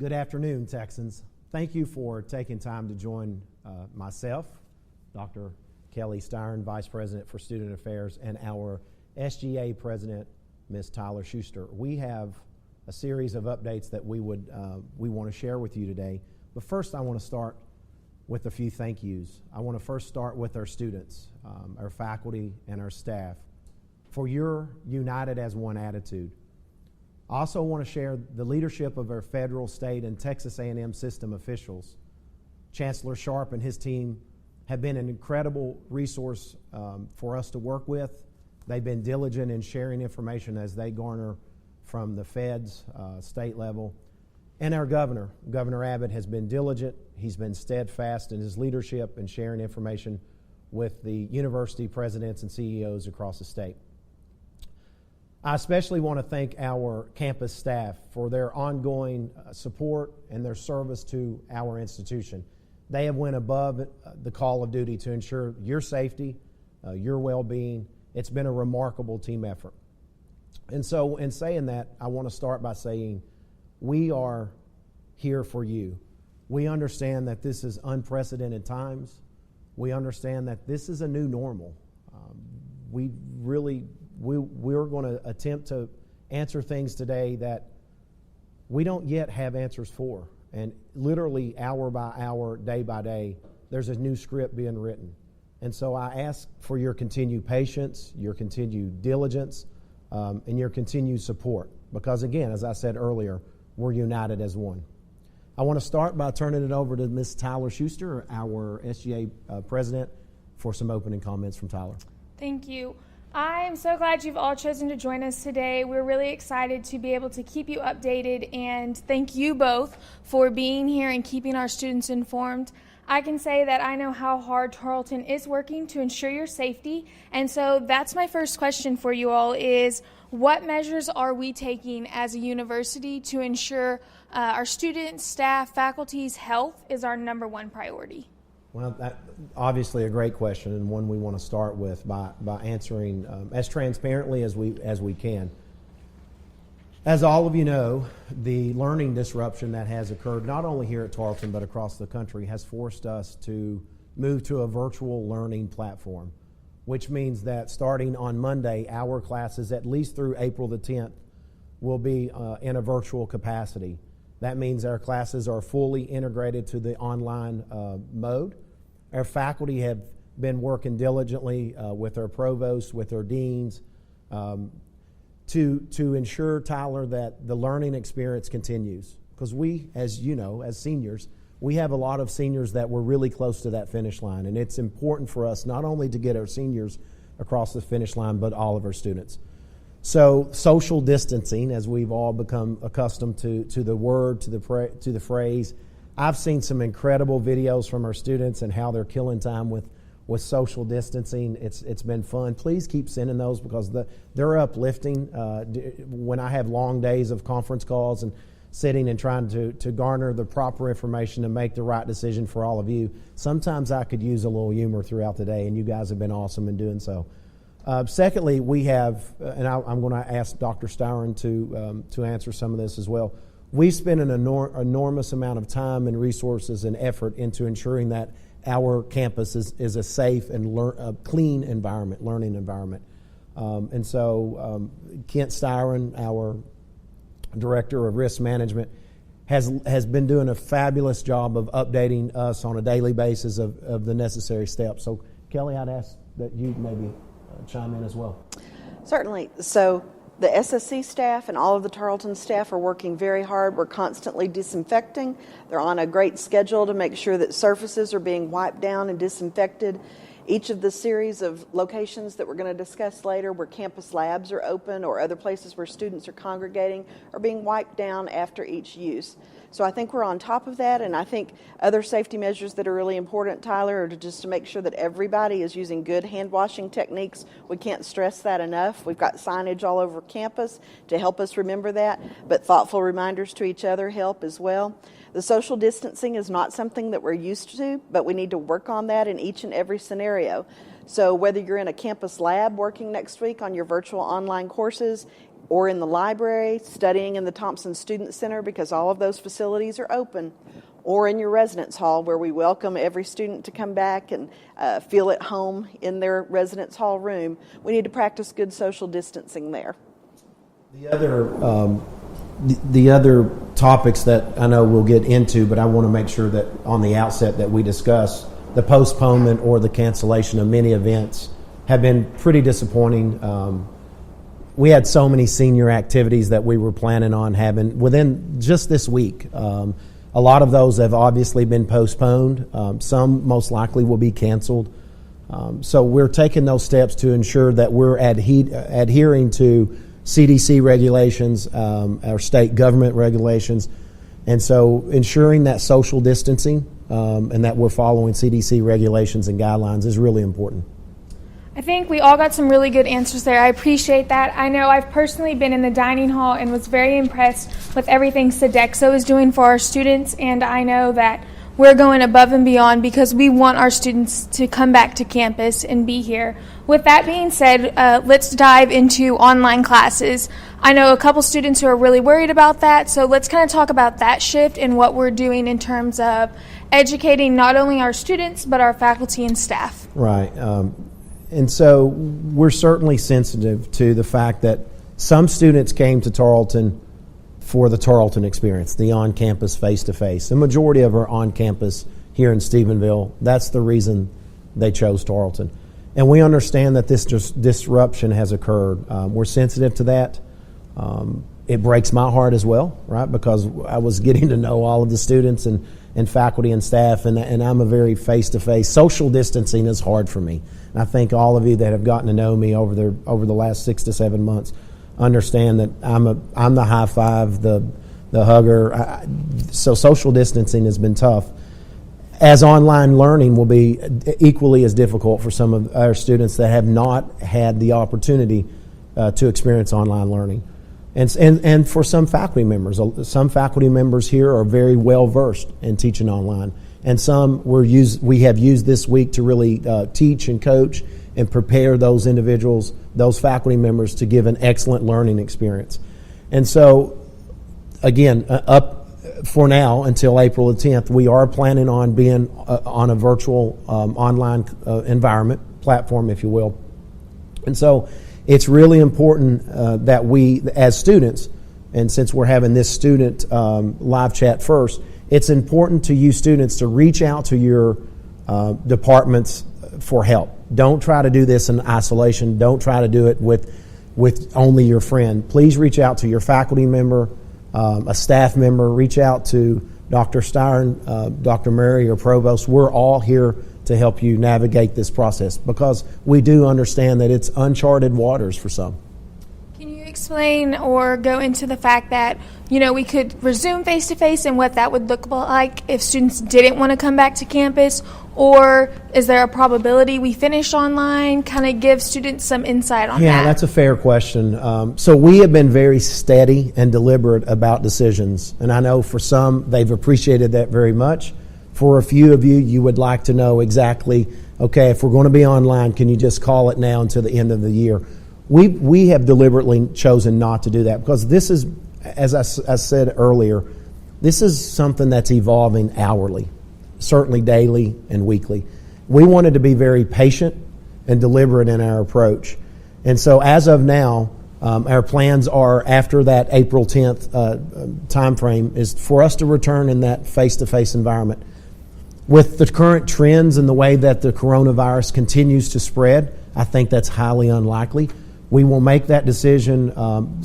Good afternoon, Texans. Thank you for taking time to join myself, Dr. Kelly Styron, Vice President for Student Affairs, and our SGA President, Ms. Tyler Schuster. We have a series of updates that we want to share with you today. But first, I want to start with a few thank yous. I want to first start with our students, our faculty, and our staff for your united as one attitude. I also want to share the leadership of our federal, state, and Texas A&M system officials. Chancellor Sharp and his team have been an incredible resource for us to work with. They've been diligent in sharing information as they garner from the feds, state level. And our governor, Governor Abbott, has been diligent. He's been steadfast in his leadership and sharing information with the university presidents and CEOs across the state. I especially want to thank our campus staff for their ongoing support and their service to our institution. They have went above the call of duty to ensure your safety, your well-being. It's been a remarkable team effort. And so in saying that, I want to start by saying we are here for you. We understand that this is unprecedented times. We understand that this is a new normal. We're going to attempt to answer things today that we don't yet have answers for. And literally hour by hour, day by day, there's a new script being written. And so I ask for your continued patience, your continued diligence, and your continued support. Because again, as I said earlier, we're united as one. I want to start by turning it over to Ms. Tyler Schuster, our SGA President, for some opening comments from Tyler. Thank you. I am so glad you've all chosen to join us today. We're really excited to be able to keep you updated, and thank you both for being here and keeping our students informed. I can say that I know how hard Tarleton is working to ensure your safety, and so that's my first question for you all is, what measures are we taking as a university to ensure our students, staff, faculty's health is our number one priority? Well, that's obviously a great question, and one we want to start with by answering as transparently as we can. As all of you know, the learning disruption that has occurred not only here at Tarleton but across the country has forced us to move to a virtual learning platform, which means that starting on Monday, our classes, at least through April the 10th, will be in a virtual capacity. That means our classes are fully integrated to the online mode. Our faculty have been working diligently with our provosts, with our deans, to ensure, Tyler, that the learning experience continues. Because we, as you know, as seniors, we have a lot of seniors that were really close to that finish line. And it's important for us not only to get our seniors across the finish line, but all of our students. So social distancing, as we've all become accustomed to the word, to the phrase. I've seen some incredible videos from our students and how they're killing time with social distancing. It's been fun. Please keep sending those because they're uplifting. When I have long days of conference calls and sitting and trying to garner the proper information to make the right decision for all of you, sometimes I could use a little humor throughout the day, and you guys have been awesome in doing so. Secondly, we have, and I'm going to ask Dr. Styron to answer some of this as well. We spend an enormous amount of time and resources and effort into ensuring that our campus is a safe and clean environment, learning environment. And so Kent Styron, our Director of Risk Management, has been doing a fabulous job of updating us on a daily basis of the necessary steps. So, Kelly, I'd ask that you maybe chime in as well. Certainly. So the SSC staff and all of the Tarleton staff are working very hard. We're constantly disinfecting. They're on a great schedule to make sure that surfaces are being wiped down and disinfected. Each of the series of locations that we're going to discuss later where campus labs are open or other places where students are congregating are being wiped down after each use. So I think we're on top of that, and I think other safety measures that are really important, Tyler, are to make sure that everybody is using good hand washing techniques. We can't stress that enough. We've got signage all over campus to help us remember that, but thoughtful reminders to each other help as well. The social distancing is not something that we're used to, but we need to work on that in each and every scenario. So whether you're in a campus lab working next week on your virtual online courses, or in the library, studying in the Thompson Student Center, because all of those facilities are open, or in your residence hall, where we welcome every student to come back and feel at home in their residence hall room. We need to practice good social distancing there. The other topics that I know we'll get into, but I want to make sure that on the outset that we discuss the postponement or the cancellation of many events have been pretty disappointing. We had so many senior activities that we were planning on having within just this week. A lot of those have obviously been postponed. Some most likely will be canceled. So we're taking those steps to ensure that we're adhering to CDC regulations, our state government regulations, and so ensuring that social distancing and that we're following CDC regulations and guidelines is really important. I think we all got some really good answers there. I appreciate that. I know I've personally been in the dining hall and was very impressed with everything Sodexo is doing for our students, and I know that we're going above and beyond because we want our students to come back to campus and be here. With that being said, let's dive into online classes. I know a couple students who are really worried about that, so let's kind of talk about that shift and what we're doing in terms of educating not only our students but our faculty and staff. Right. And so we're certainly sensitive to the fact that some students came to Tarleton for the Tarleton experience, the on-campus face-to-face. The majority of our on-campus here in Stephenville, that's the reason they chose Tarleton. And we understand that this disruption has occurred. We're sensitive to that. It breaks my heart as well, right, because I was getting to know all of the students and faculty and staff, and I'm a very face-to-face. Social distancing is hard for me. And I think all of you that have gotten to know me over the last 6 to 7 months understand that I'm the high five, the hugger. So social distancing has been tough. As online learning will be equally as difficult for some of our students that have not had the opportunity to experience online learning. And for some faculty members here are very well versed in teaching online, and some we have used this week to really teach and coach and prepare those individuals, those faculty members, to give an excellent learning experience. And so, again, up for now until April the 10th, we are planning on being on a virtual online environment, platform, if you will. And so it's really important that we, as students, and since we're having this student live chat first, it's important to you students to reach out to your departments for help. Don't try to do this in isolation. Don't try to do it with only your friend. Please reach out to your faculty member, a staff member. Reach out to Dr. Stein, Dr. Murray, or Provost. We're all here to help you navigate this process because we do understand that it's uncharted waters for some. Can you explain or go into the fact that, we could resume face-to-face and what that would look like if students didn't want to come back to campus? Or is there a probability we finish online? Kind of give students some insight on that. Yeah, that's a fair question. So we have been very steady and deliberate about decisions. And I know for some, they've appreciated that very much. For a few of you, you would like to know exactly, okay, if we're going to be online, can you just call it now until the end of the year? We have deliberately chosen not to do that because this is, as I said earlier, this is something that's evolving hourly, certainly daily and weekly. We wanted to be very patient and deliberate in our approach. And so as of now, our plans are after that April 10th time frame is for us to return in that face-to-face environment. With the current trends and the way that the coronavirus continues to spread, I think that's highly unlikely. We will make that decision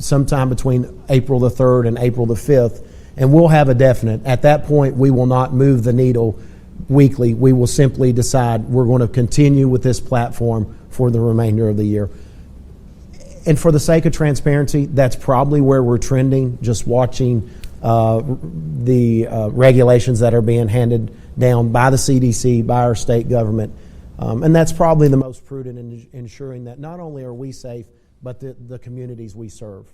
sometime between April the 3rd and April the 5th, and we'll have a definite. At that point, we will not move the needle weekly. We will simply decide we're going to continue with this platform for the remainder of the year. And for the sake of transparency, that's probably where we're trending, just watching the regulations that are being handed down by the CDC, by our state government. And that's probably the most prudent in ensuring that not only are we safe, but the communities we serve.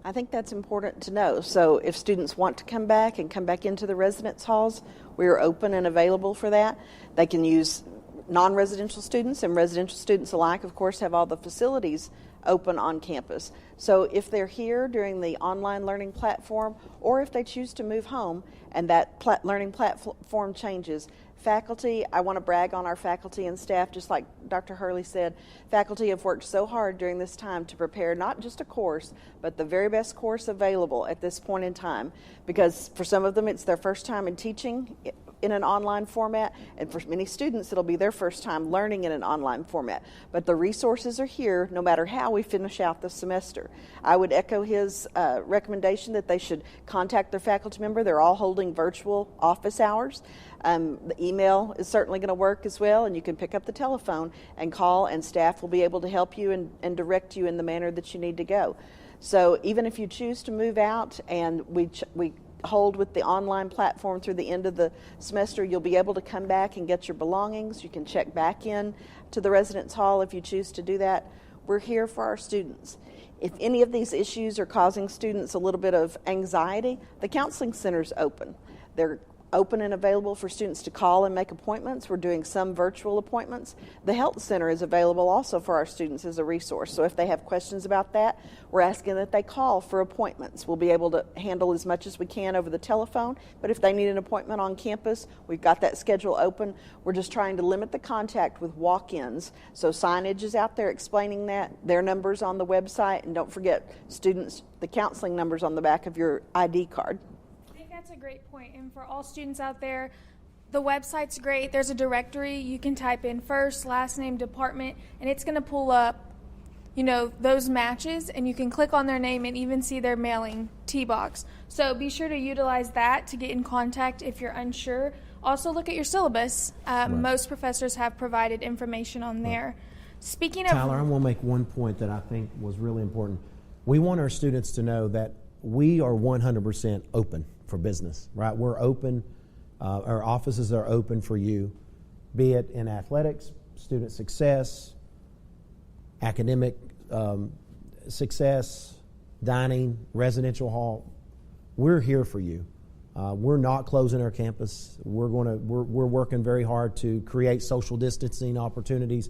I think that's important to know. So if students want to come back and come back into the residence halls, we are open and available for that. They can use non-residential students, and residential students alike, of course, have all the facilities open on campus. So if they're here during the online learning platform, or if they choose to move home and that learning platform changes, faculty, I want to brag on our faculty and staff, just like Dr. Hurley said. Faculty have worked so hard during this time to prepare not just a course, but the very best course available at this point in time, because for some of them it's their first time in teaching in an online format, and for many students it'll be their first time learning in an online format. But the resources are here no matter how we finish out the semester. I would echo his recommendation that they should contact their faculty member. They're all holding virtual office hours. The email is certainly going to work as well, and you can pick up the telephone and call, and staff will be able to help you and direct you in the manner that you need to go. So even if you choose to move out and we hold with the online platform through the end of the semester, you'll be able to come back and get your belongings. You can check back in to the residence hall if you choose to do that. We're here for our students. If any of these issues are causing students a little bit of anxiety, the counseling center's open. They're open and available for students to call and make appointments. We're doing some virtual appointments. The health center is available also for our students as a resource. So if they have questions about that, we're asking that they call for appointments. We'll be able to handle as much as we can over the telephone, but if they need an appointment on campus, we've got that schedule open. We're just trying to limit the contact with walk-ins. So signage is out there explaining that. Their numbers on the website, and don't forget, students, the counseling numbers on the back of your ID card. That's a great point. And for all students out there, the website's great. There's a directory. You can type in first, last name, department, and it's going to pull up, those matches, and you can click on their name and even see their mailing T-box. So be sure to utilize that to get in contact if you're unsure. Also look at your syllabus. Right. Most professors have provided information on there. Speaking of... Tyler, I want to make one point that I think was really important. We want our students to know that we are 100% open for business, right? We're open. Our offices are open for you, be it in athletics, student success, academic success, dining, residential hall. We're here for you. We're not closing our campus. We're working very hard to create social distancing opportunities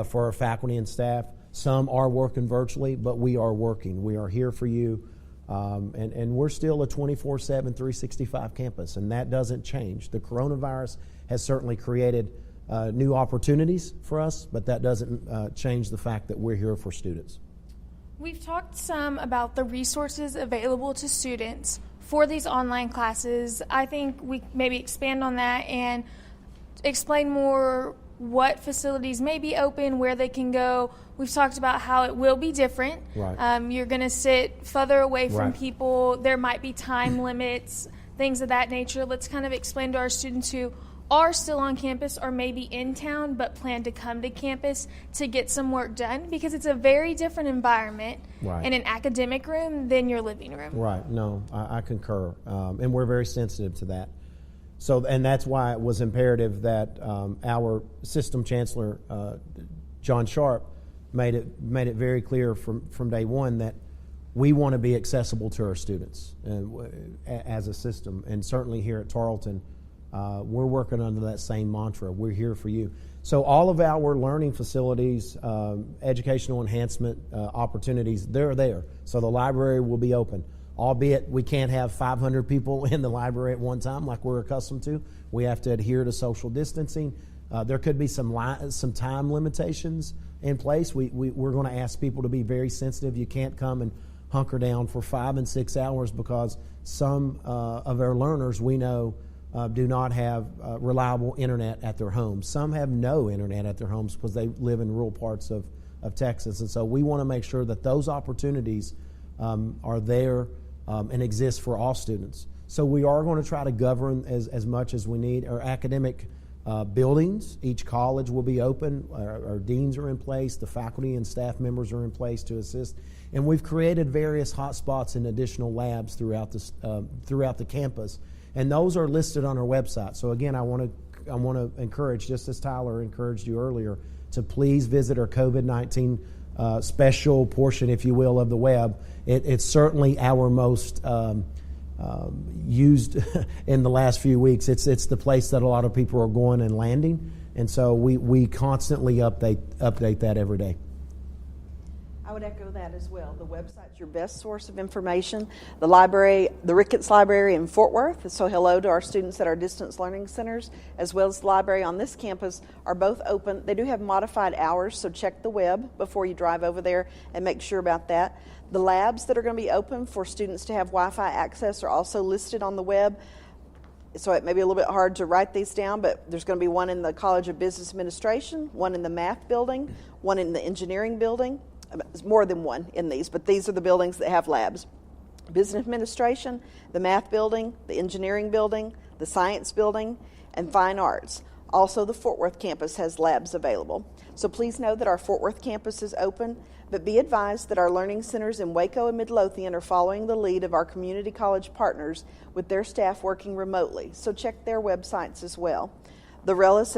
for our faculty and staff. Some are working virtually, but we are working. We are here for you. And we're still a 24/7, 365 campus, and that doesn't change. The coronavirus has certainly created new opportunities for us, but that doesn't change the fact that we're here for students. We've talked some about the resources available to students for these online classes. I think we maybe expand on that and explain more what facilities may be open, where they can go. We've talked about how it will be different. Right. You're going to sit further away from Right. people. There might be time limits, things of that nature. Let's kind of explain to our students who are still on campus or maybe in town but plan to come to campus to get some work done, because it's a very different environment Right. in an academic room than your living room. Right. No, I concur. And we're very sensitive to that. So, and that's why it was imperative that our system chancellor, John Sharp, made it very clear from day one that we want to be accessible to our students as a system. And certainly here at Tarleton, we're working under that same mantra. We're here for you. So all of our learning facilities, educational enhancement opportunities, they're there. So the library will be open. Albeit we can't have 500 people in the library at one time like we're accustomed to. We have to adhere to social distancing. There could be some time limitations in place. We're going to ask people to be very sensitive. You can't come and hunker down for 5 and 6 hours because some of our learners we know do not have reliable internet at their homes. Some have no internet at their homes because they live in rural parts of Texas. And so we want to make sure that those opportunities are there and exist for all students. So we are going to try to govern as much as we need. Our academic buildings, each college will be open. Our deans are in place. The faculty and staff members are in place to assist. And we've created various hotspots and additional labs throughout the campus. And those are listed on our website. So again, I want to encourage, just as Tyler encouraged you earlier, to please visit our COVID-19 special portion, if you will, of the web. It's certainly our most used in the last few weeks. It's the place that a lot of people are going and landing, and so we constantly update that every day. I would echo that as well. The website's your best source of information. The library, the Ricketts Library in Fort Worth, so hello to our students at our distance learning centers, as well as the library on this campus, are both open. They do have modified hours, so check the web before you drive over there and make sure about that. The labs that are going to be open for students to have Wi-Fi access are also listed on the web. So it may be a little bit hard to write these down, but there's going to be one in the College of Business Administration, one in the math building, one in the engineering building. There's more than one in these, but these are the buildings that have labs. Business Administration, the math building, the engineering building, the science building, and fine arts. Also, the Fort Worth campus has labs available. So please know that our Fort Worth campus is open, but be advised that our learning centers in Waco and Midlothian are following the lead of our community college partners with their staff working remotely. So check their websites as well. The Rellis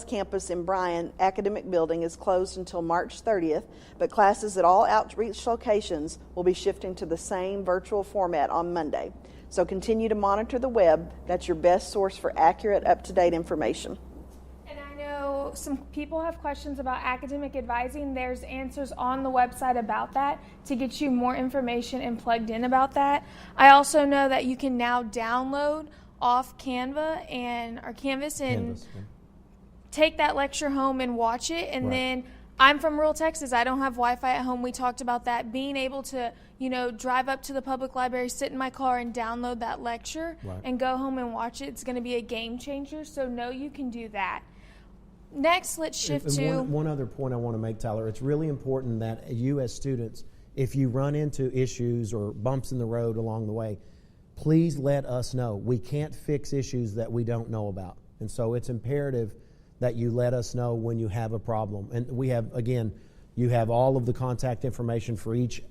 campus in Bryan academic building is closed until March 30th, but classes at all outreach locations will be shifting to the same virtual format on Monday. So continue to monitor the web. That's your best source for accurate, up-to-date information. And I know some people have questions about academic advising. There's answers on the website about that to get you more information and plugged in about that. I also know that you can now download off Canva and our Canvas and take that lecture home and watch it. And then I'm from rural Texas. I don't have Wi-Fi at home. We talked about that. Being able to, drive up to the public library, sit in my car and download that lecture and go home and watch it. It's going to be a game changer. So know you can do that. Next, let's shift to... One other point I want to make, Tyler. It's really important that you as students, if you run into issues or bumps in the road along the way, please let us know. We can't fix issues that we don't know about. And so it's imperative that you let us know when you have a problem. And we have, again, you have all of the contact information for each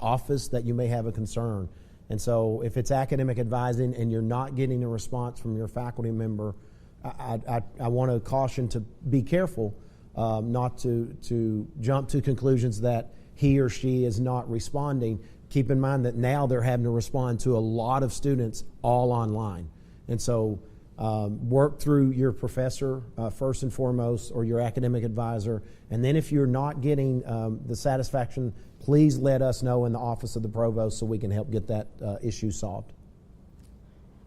office that you may have a concern. And so if it's academic advising and you're not getting a response from your faculty member, I want to caution to be careful not to jump to conclusions that he or she is not responding. Keep in mind that now they're having to respond to a lot of students all online. And so work through your professor first and foremost, or your academic advisor. And then if you're not getting the satisfaction, please let us know in the office of the provost so we can help get that issue solved.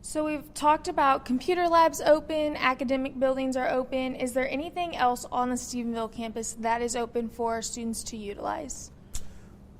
So we've talked about computer labs open, academic buildings are open. Is there anything else on the Stephenville campus that is open for our students to utilize?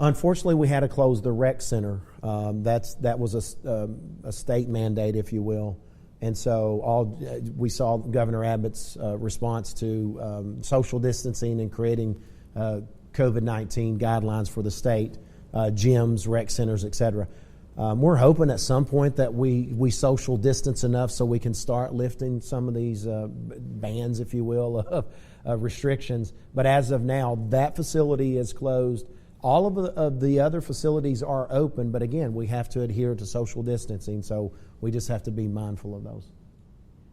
Unfortunately, we had to close the rec center. That was a state mandate, if you will. And so we saw Governor Abbott's response to social distancing and creating COVID-19 guidelines for the state, gyms, rec centers, et cetera. We're hoping at some point that we social distance enough so we can start lifting some of these bans, if you will, of restrictions. But as of now, that facility is closed. All of the other facilities are open, but again, we have to adhere to social distancing, so we just have to be mindful of those.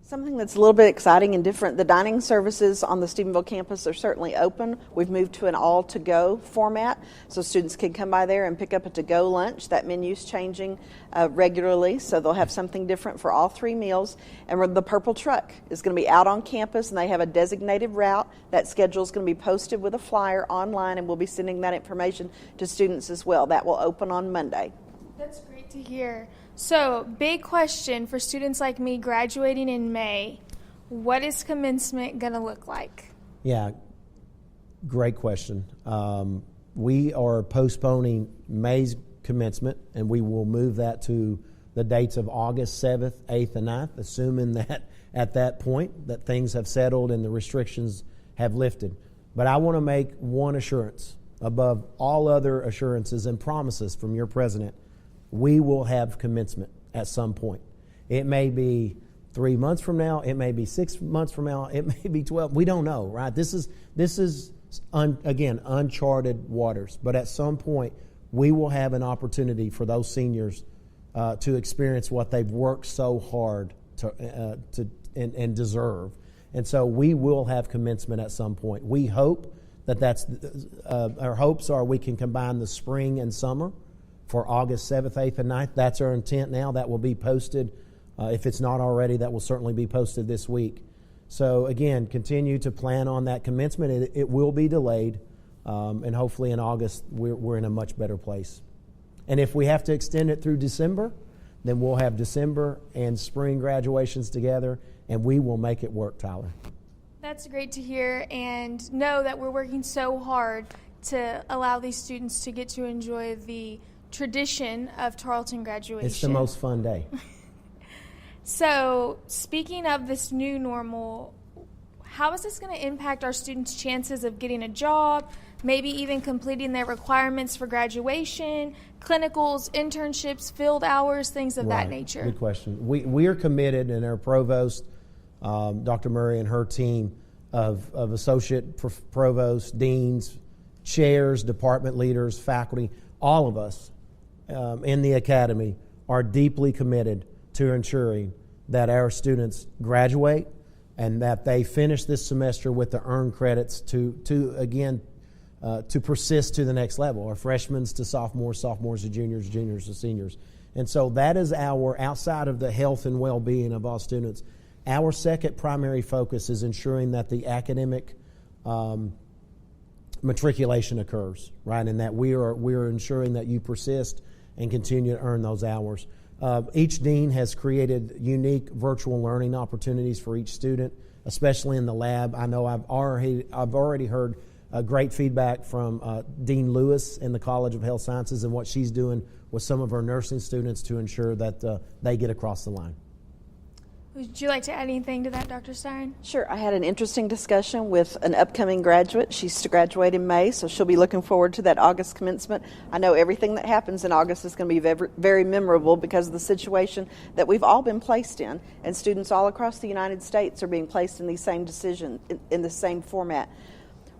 Something that's a little bit exciting and different, the dining services on the Stephenville campus are certainly open. We've moved to an all-to-go format, so students can come by there and pick up a to-go lunch. That menu's changing regularly, so they'll have something different for all 3 meals. And the Purple Truck is going to be out on campus, and they have a designated route. That schedule is going to be posted with a flyer online, and we'll be sending that information to students as well. That will open on Monday. That's great to hear. So, big question for students like me graduating in May. What is commencement going to look like? Yeah, great question. We are postponing May's commencement, and we will move that to the dates of August 7th, 8th, and 9th, assuming that at that point that things have settled and the restrictions have lifted. But I want to make one assurance above all other assurances and promises from your president. We will have commencement at some point. It may be 3 months from now. It may be 6 months from now. It may be 12. We don't know, right? This is again, uncharted waters. But at some point, we will have an opportunity for those seniors to experience what they've worked so hard to and deserve. And so we will have commencement at some point. We hope that's our hopes are we can combine the spring and summer for August 7th, 8th, and 9th. That's our intent now. That will be posted. If it's not already, that will certainly be posted this week. So, again, continue to plan on that commencement. It will be delayed. and hopefully in August we're in a much better place. And if we have to extend it through December, then we'll have December and spring graduations together, and we will make it work, Tyler. That's great to hear, and know that we're working so hard to allow these students to get to enjoy the tradition of Tarleton graduation. It's the most fun day. So, speaking of this new normal, how is this going to impact our students' chances of getting a job, maybe even completing their requirements for graduation, clinicals, internships, field hours, things of that nature? Good question. We are committed, and our provost, Dr. Murray, and her team of associate provosts, deans, chairs, department leaders, faculty, all of us in the academy are deeply committed to ensuring that our students graduate and that they finish this semester with the earned credits to persist to the next level, our freshmen to sophomores, sophomores to juniors, juniors to seniors. And so that is outside of the health and well-being of all students, our second primary focus is ensuring that the academic matriculation occurs, right? And that we are ensuring that you persist and continue to earn those hours. Each dean has created unique virtual learning opportunities for each student, especially in the lab. I know I've already heard great feedback from Dean Lewis in the College of Health Sciences and what she's doing with some of her nursing students to ensure that they get across the line. Would you like to add anything to that, Dr. Stein? Sure. I had an interesting discussion with an upcoming graduate. She's to graduate in May, so she'll be looking forward to that August commencement. I know everything that happens in August is going to be very, very memorable because of the situation that we've all been placed in, and students all across the United States are being placed in these same decisions, in the same format.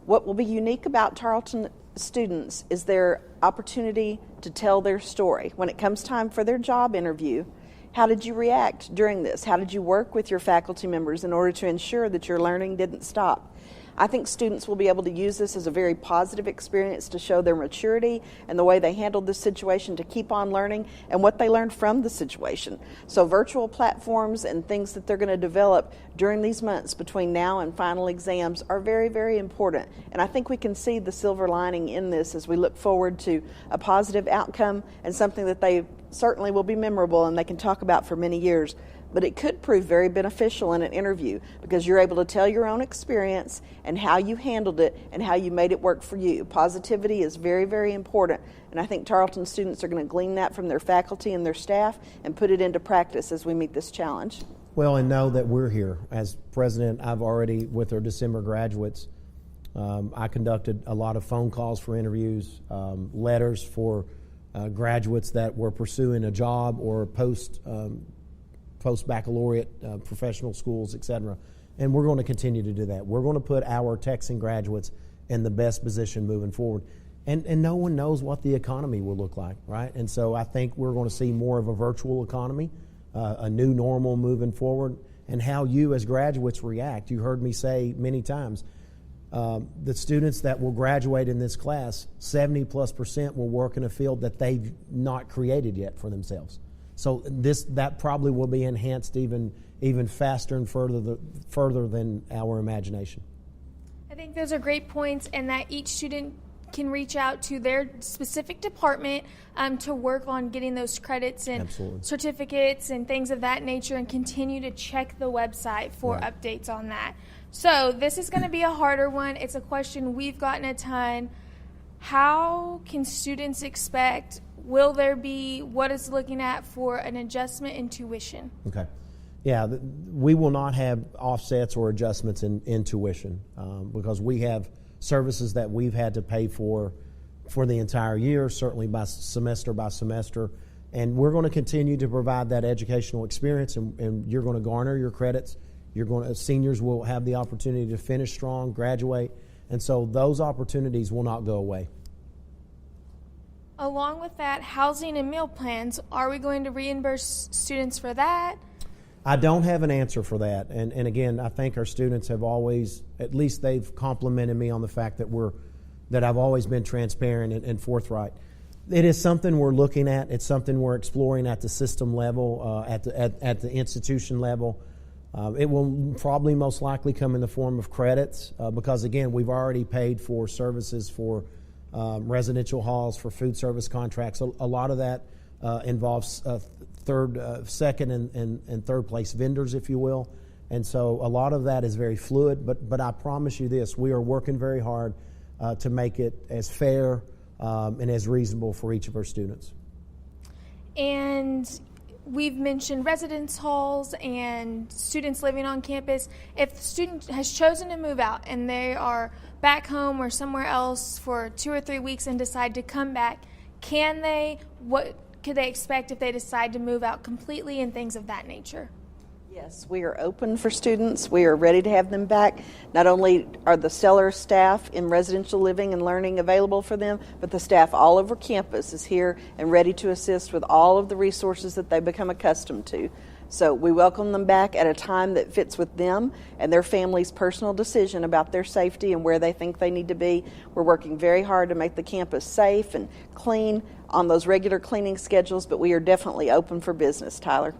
What will be unique about Tarleton students is their opportunity to tell their story. When it comes time for their job interview, how did you react during this? How did you work with your faculty members in order to ensure that your learning didn't stop? I think students will be able to use this as a very positive experience to show their maturity and the way they handled this situation to keep on learning and what they learned from the situation. So virtual platforms and things that they're going to develop during these months between now and final exams are very, very important. And I think we can see the silver lining in this as we look forward to a positive outcome and something that they certainly will be memorable and they can talk about for many years. But it could prove very beneficial in an interview because you're able to tell your own experience and how you handled it and how you made it work for you. Positivity is very, very important, and I think Tarleton students are going to glean that from their faculty and their staff and put it into practice as we meet this challenge. Well, and know that we're here. As president, I've already, with our December graduates, I conducted a lot of phone calls for interviews, letters for graduates that were pursuing a job or post-baccalaureate professional schools, etc. And we're going to continue to do that. We're going to put our Texan graduates in the best position moving forward. And no one knows what the economy will look like, right? And so I think we're going to see more of a virtual economy, a new normal moving forward, and how you as graduates react. You heard me say many times, the students that will graduate in this class, 70+% will work in a field that they've not created yet for themselves. So that probably will be enhanced even faster and further than our imagination. I think those are great points, and that each student can reach out to their specific department to work on getting those credits and certificates and things of that nature, and continue to check the website for updates on that. So this is going to be a harder one. It's a question we've gotten a ton. How can students expect? Will there be, what is looking at for an adjustment in tuition? Okay. Yeah, we will not have offsets or adjustments in tuition because we have services that we've had to pay for the entire year, certainly by semester, and we're going to continue to provide that educational experience, and you're going to garner your credits. Seniors will have the opportunity to finish strong, graduate, and so those opportunities will not go away. Along with that, housing and meal plans, are we going to reimburse students for that? I don't have an answer for that. And again, I think our students have always, at least they've complimented me on the fact that I've always been transparent and forthright. It is something we're looking at. It's something we're exploring at the system level, at the institution level. It will probably most likely come in the form of credits because, again, we've already paid for services for residential halls, for food service contracts. A lot of that involves second and third place vendors, if you will. And so a lot of that is very fluid, but I promise you this, we are working very hard to make it as fair and as reasonable for each of our students. And we've mentioned residence halls and students living on campus. If the student has chosen to move out and they are back home or somewhere else for 2 or 3 weeks and decide to come back, what could they expect if they decide to move out completely and things of that nature? Yes, we are open for students. We are ready to have them back. Not only are the stellar staff in residential living and learning available for them, but the staff all over campus is here and ready to assist with all of the resources that they become accustomed to. So we welcome them back at a time that fits with them and their family's personal decision about their safety and where they think they need to be. We're working very hard to make the campus safe and clean on those regular cleaning schedules, but we are definitely open for business, Tyler.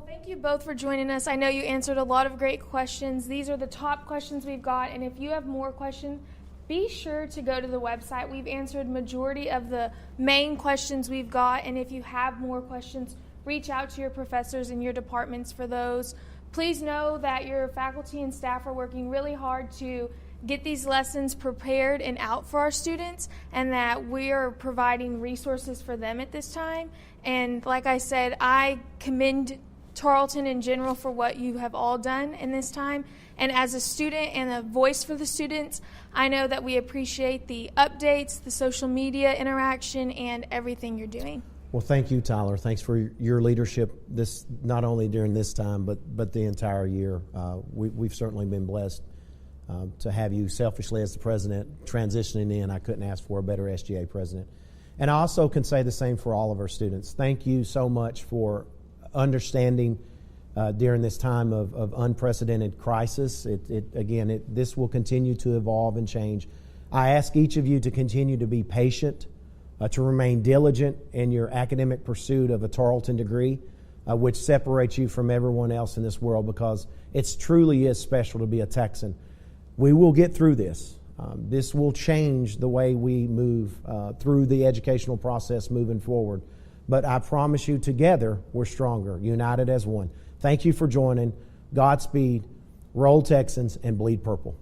Thank you both for joining us. I know you answered a lot of great questions. These are the top questions we've got, and if you have more questions, be sure to go to the website. We've answered majority of the main questions we've got, and if you have more questions, reach out to your professors in your departments for those. Please know that your faculty and staff are working really hard to get these lessons prepared and out for our students, and that we are providing resources for them at this time. And like I said, I commend Tarleton in general for what you have all done in this time. And as a student and a voice for the students, I know that we appreciate the updates, the social media interaction, and everything you're doing. Well, thank you, Tyler. Thanks for your leadership, this not only during this time, but the entire year. We've certainly been blessed to have you selfishly as the president transitioning in. I couldn't ask for a better SGA president. And I also can say the same for all of our students. Thank you so much for understanding during this time of unprecedented crisis. This will continue to evolve and change. I ask each of you to continue to be patient, to remain diligent in your academic pursuit of a Tarleton degree, which separates you from everyone else in this world, because it truly is special to be a Texan. We will get through this. This will change the way we move through the educational process moving forward. But I promise you, together, we're stronger, united as one. Thank you for joining. Godspeed, roll Texans, and bleed purple.